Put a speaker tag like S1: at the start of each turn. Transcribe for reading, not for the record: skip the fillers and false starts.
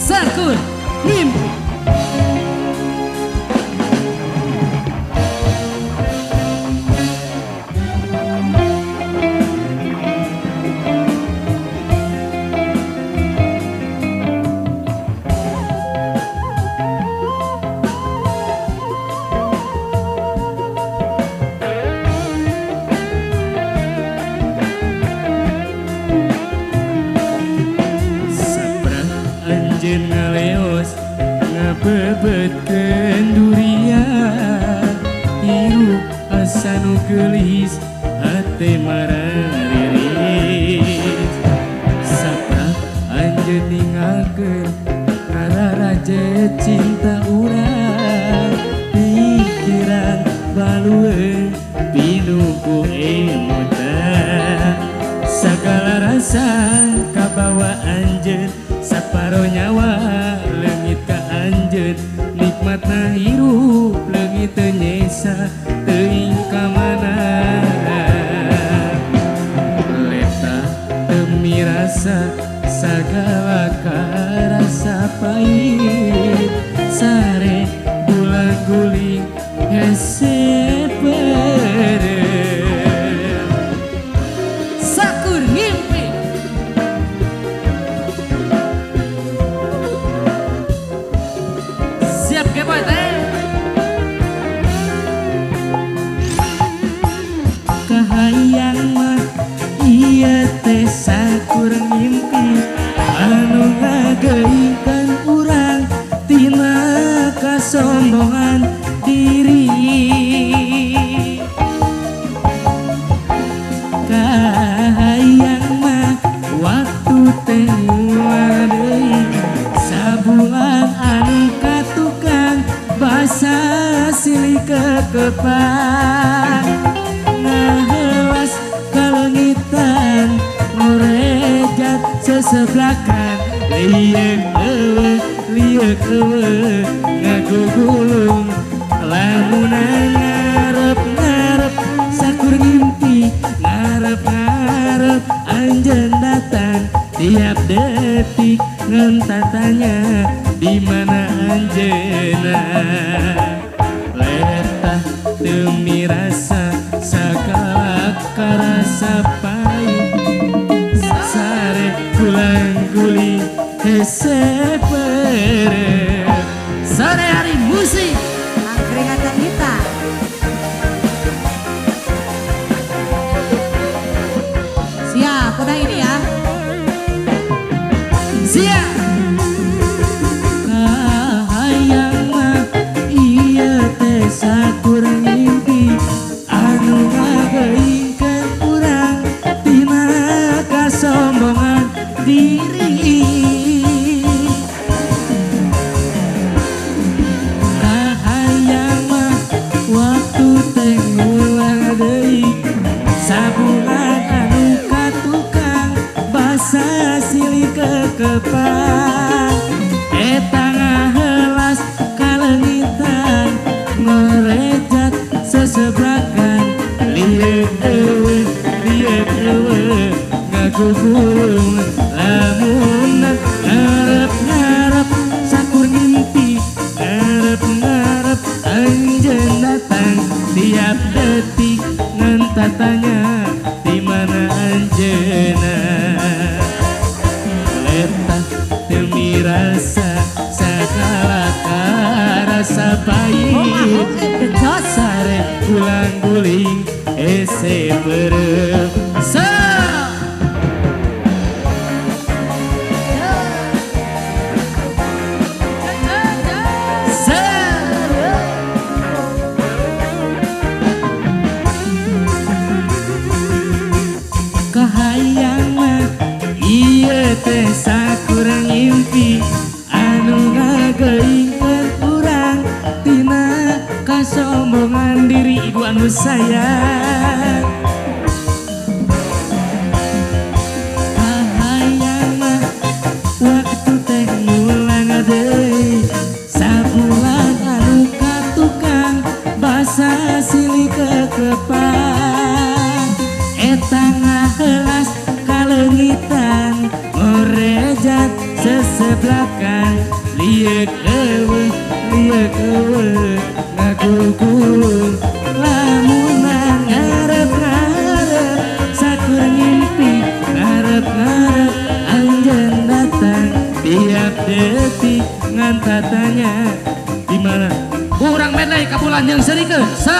S1: Sakur Mimpi.
S2: Anjeun ngaleos ngabebetkeun durian, hirup asa nu geulis hate marariris. Saprak anjeun ninggalkeun ngararaje cinta urang, pikiran balue pinuku emotan. Sagala rasa kabawa anjeun, saparo nyawa leungit ka anjeun, nikmatna hirup leungit teu nyesa teuing ka mana. Leta teu mirasa sagala karasa pahit, sare bulan guling hese perem.
S1: Sakur Mimpi. Siap ke boy teh?
S2: Kahayang mah ieu teh sakur mimpi anu ngageuingkeun urang tina kasombongan diri. Kahayang mah waktu teh ngulang deui, sabulan anu katukang basa silih kekepan. Ngahelas kalengitan ngorejat seseblakan, liek eueuh ngagugulung lamunan ngarep-ngarep sakur ngimpi, ngarep-ngarep anjeun datang tiap detik ngan tatanya di mana anjeunna. Letah teu mirasa sagala karasa pahit, sare pulang guling hese perem.
S1: Sore hari musik.
S3: Angkringan kita. Siap, udah ini ya.
S1: Siap.
S2: Kahayang mah ieu teh sakur mimpi anu ngageuingkeun urang tina kasombongan diri. Kahayang mah waktu teh ngulang deui, sabulan anu katukang basa silih kekepan. Eta ngahelas kalengitan ngorejat sesebrakan, liek eueuh ngagugulung lamunan ngarep-ngarep sakur ngimpi, ngarep-ngarep anjeun datang tiap detik ngan tatanya di mana anjeunna. Letah teu mirasa sagala karasa pahit, sare pulang guling hese perem. Kahayang mah ieu teh sakur ngimpi anu ngageuingkeun urang tina kasombongan diri. Ibu anu sayang, kahayang mah waktu teh ngulang deui, sabulan anu katukang basa silih kekepan. Eta ngahelas kalengitan ngorejat sese belakang liek ewe ngagul-gul lamunan ngarep-ngarep sakur ngimpi ngarep-ngarep anjen datang tiap detik ngan tatanya gimana
S1: Kurang medley kapulan yang serikeun. So